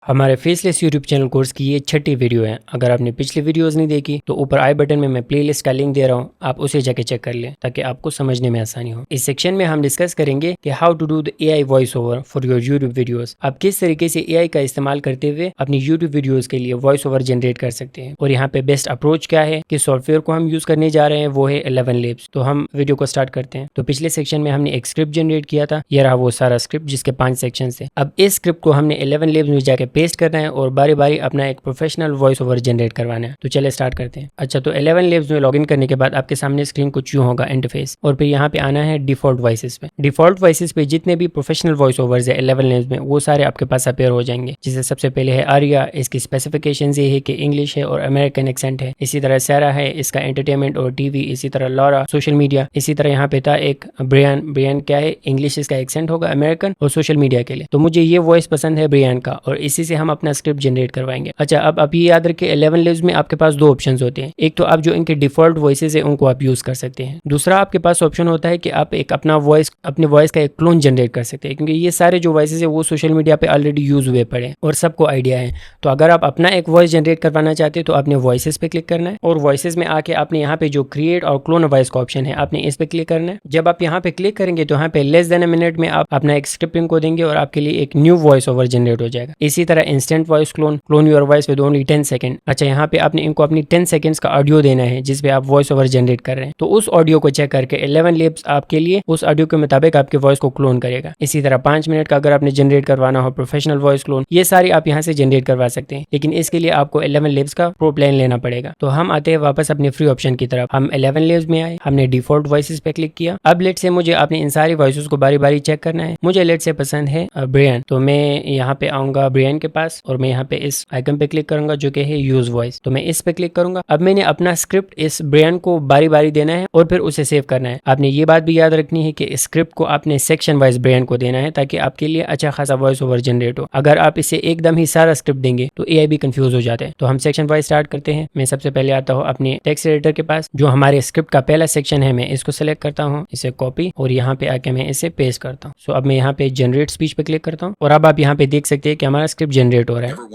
हमारे faceless YouTube channel course की ये छठी वीडियो है। अगर आपने पिछली वीडियोस नहीं देखी तो ऊपर आई बटन में मैं प्लेलिस्ट का लिंक दे रहा हूँ, आप उसे जाके चेक कर लें ताकि आपको समझने में आसानी हो। इस सेक्शन में हम डिस्कस करेंगे कि how to do the AI voice over for your YouTube videos. आप किस तरीके से एआई का इस्तेमाल करते हुए अपनी यूट्यूब वीडियोस के लिए वॉइस ओवर जनरेट कर सकते हैं और यहाँ पे बेस्ट अप्रोच क्या है, किस सॉफ्टवेयर को हम यूज करने जा रहे हैं, वो है 11 Labs। तो हम वीडियो को स्टार्ट करते हैं। तो पिछले सेक्शन में हमने एक स्क्रिप्ट जनरेट किया था, ये रहा वो सारा स्क्रिप्ट जिसके 5 सेक्शन है। अब इस स्क्रिप्ट को हमने 11 Labs में जाके पेस्ट करना है और बारी बारी अपना एक प्रोफेशनल वॉइस ओवर जनरेट करवाना है। तो चले स्टार्ट करते हैं। अच्छा, तो 11 Labs में लॉगिन करने के बाद आपके सामने स्क्रीन कुछ यूं होगा इंटरफेस, और फिर यहाँ पे आना है डिफॉल्ट वॉइसेस पे। डिफॉल्ट वॉइसेस पे जितने भी प्रोफेशनल वॉइस ओवर्स है 11 Labs में, वो सारे आपके पास अपेयर हो जाएंगे। जिसे सबसे पहले है आर्या, इसकी स्पेसिफिकेशन ये है कि इंग्लिश है और अमेरिकन एक्सेंट है। इसी तरह सारा है, इसका एंटरटेनमेंट और टीवी। इसी तरह लॉरा सोशल मीडिया। इसी तरह यहाँ पे था एक ब्रियान क्या है, इंग्लिश इसका एक्सेंट होगा अमेरिकन और सोशल मीडिया के लिए। तो मुझे ये वॉइस पसंद है ब्रियान का, और इसी से हम अपना स्क्रिप्ट जनरेट करवाएंगे। अच्छा, अब ये याद रखिए 11 Labs में आपके पास दो ऑप्शन होते हैं। एक तो आप जो इनके डिफॉल्ट वॉइसेस है उनको आप यूज कर सकते हैं। दूसरा आपके पास ऑप्शन होता है कि आप एक अपने वॉइस का एक क्लोन जनरेट कर सकते हैं, क्योंकि ये सारे जो वॉइसेस है वो सोशल मीडिया पे ऑलरेडी यूज हुए पड़े हैं और सबको आइडिया है। तो अगर आप अपना एक वॉइस जनरेट करवाना चाहते हैं तो आपने वॉइसेस पे क्लिक करना है, और वॉइसेस में आके आपने यहाँ पे जो क्रिएट और क्लोन वॉइस का ऑप्शन है आपने इस पे क्लिक करना है। जब आप यहाँ पे क्लिक करेंगे तो यहाँ पे लेस देन अ मिनट में आप अपना एक स्क्रिप्टिंग को देंगे और आपके लिए एक न्यू वॉइस ओवर जनरेट हो जाएगा। इसी तरह instant voice clone your voice with only 10 second. अच्छा, यहाँ पे आपने इनको अपनी 10 सेकंड्स का ऑडियो देना है जिसपे आप वॉइस ओवर जनरेट कर रहे हैं। तो उस ऑडियो को चेक करके 11 Labs आपके लिए उस ऑडियो के मुताबिक आपके वॉइस को क्लोन करेगा। इसी तरह 5 मिनट का अगर आपने जनरेट करवाना हो प्रोफेशनल वॉइस क्लोन, ये सारी आप यहाँ से जनरेट करवा सकते हैं, लेकिन इसके लिए आपको 11 Labs का प्रो प्लान लेना पड़ेगा। तो हम आते हैं वापस अपने फ्री ऑप्शन की तरफ। हम 11 Labs में आए, हमने डिफॉल्ट वॉइसेस पे क्लिक किया। अब लेट से मुझे अपने इन सारी वॉइसेस को बारी बारी चेक करना है। मुझे लेट से पसंद है ब्रियान, तो मैं यहाँ पे आऊंगा ब्रियान के पास और मैं यहाँ पे इस आइकन पे क्लिक करूंगा जो कि है यूज वॉइस। तो मैं इस पे क्लिक करूंगा। अब मैंने अपना स्क्रिप्ट इस ब्रियान को बारी बारी देना है और फिर उसे सेव करना है। आपने ये बात भी याद रखनी है कि स्क्रिप्ट को आपने सेक्शन वाइज ब्रियान को देना है ताकि आपके लिए अच्छा खासा वॉइस ओवर जनरेट हो। अगर आप इसे एकदम ही सारा स्क्रिप्ट देंगे तो एआई भी कंफ्यूज हो जाते हैं। तो हम सेक्शन वाइज स्टार्ट करते हैं। मैं सबसे पहले आता हूँ अपने टेक्स्ट एडिटर के पास। जो हमारे स्क्रिप्ट का पहला सेक्शन है मैं इसको सेलेक्ट करता हूँ, इसे कॉपी, और यहाँ पे आके मैं इसे पेस्ट करता हूँ। सो अब मैं यहाँ पे जनरेट स्पीच पे क्लिक करता हूँ और अब आप यहाँ पे देख सकते हैं कि हमारा स्क्रिप्ट जनरेट हो रहा है।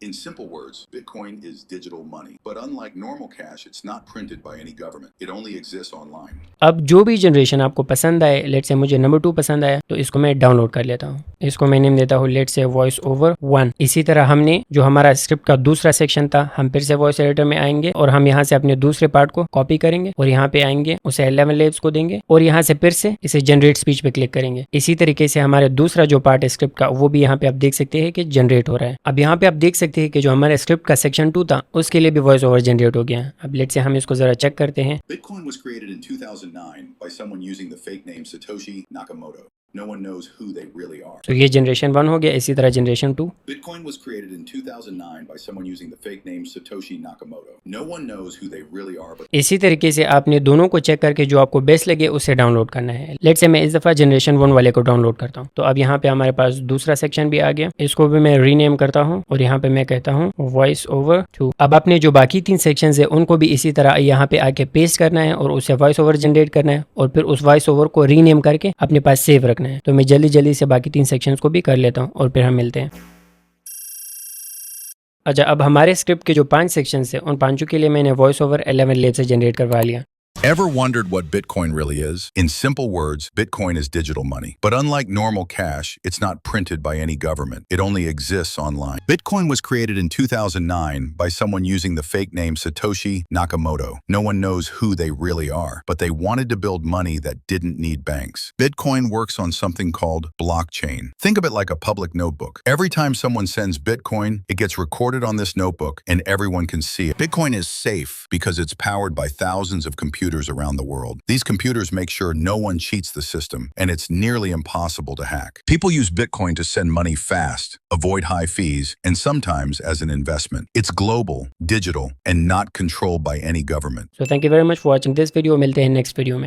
In simple words, Bitcoin is digital money. But unlike normal cash, it's not printed by any government. It only exists online. अब जो भी जनरेशन आपको पसंद आए, लेट से मुझे नंबर 2 पसंद आया तो इसको मैं डाउनलोड कर लेता हूँ। इसको मैं नेम देता हूँ लेट से वॉइस ओवर 1। इसी तरह हमने जो हमारा स्क्रिप्ट का दूसरा सेक्शन था, हम फिर से वॉइस एडिटर में आएंगे और हम यहाँ से अपने दूसरे पार्ट को कॉपी करेंगे और यहाँ पे आएंगे, उसे 11 Labs को देंगे और यहाँ से फिर से इसे जनरेट स्पीच पे क्लिक करेंगे। इसी तरीके से हमारे दूसरा जो पार्ट है स्क्रिप्ट का, वो भी यहाँ पे आप देख सकते हैं कि जनरेट हो रहा है। अब यहाँ पे आप देख सकते हैं कि जो हमारे स्क्रिप्ट का सेक्शन 2 था उसके लिए भी वॉइस ओवर जनरेट हो गया। अब लेट से हम इसको जरा चेक करते हैं। Bitcoin was created in 2009 by someone using the fake name Satoshi Nakamoto. No one knows who they really are. तो ये जनरेशन 1 हो गया। इसी तरह generation 2। Bitcoin was created in 2009 by someone using the fake name Satoshi Nakamoto. No one knows who they really are. But इसी तरीके से आपने दोनों को चेक करके जो आपको बेस्ट लगे उसे डाउनलोड करना है। लेट से मैं इस दफा जनरेशन 1 वाले को डाउनलोड करता हूँ। तो अब यहाँ पे हमारे पास दूसरा सेक्शन भी आ गया। इसको भी मैं रीनेम करता हूँ और यहाँ पे मैं कहता हूँ वॉइस ओवर 2। अब अपने जो बाकी 3 सेक्शन है उनको भी इसी तरह यहाँ पे आके पेस्ट करना है और उसे वॉइस ओवर जनरेट करना है और फिर उस वॉइस ओवर को रीनेम करके अपने पास सेव रखना है। तो मैं जल्दी से बाकी 3 सेक्शंस को भी कर लेता हूँ और फिर हम मिलते हैं। अच्छा, अब हमारे स्क्रिप्ट के जो 5 सेक्शंस हैं उन 5 के लिए मैंने वॉइस ओवर 11 Labs से जनरेट करवा लिया। Ever wondered what Bitcoin really is? In simple words, Bitcoin is digital money. But unlike normal cash, it's not printed by any government. It only exists online. Bitcoin was created in 2009 by someone using the fake name Satoshi Nakamoto. No one knows who they really are, but they wanted to build money that didn't need banks. Bitcoin works on something called blockchain. Think of it like a public notebook. Every time someone sends Bitcoin, it gets recorded on this notebook and everyone can see it. Bitcoin is safe because it's powered by thousands of computers around the world. These computers make sure no one cheats the system, and it's nearly impossible to hack. People use Bitcoin to send money fast, avoid high fees, and sometimes as an investment. It's global, digital, and not controlled by any government. So thank you very much for watching this video. मिलते हैं next video में।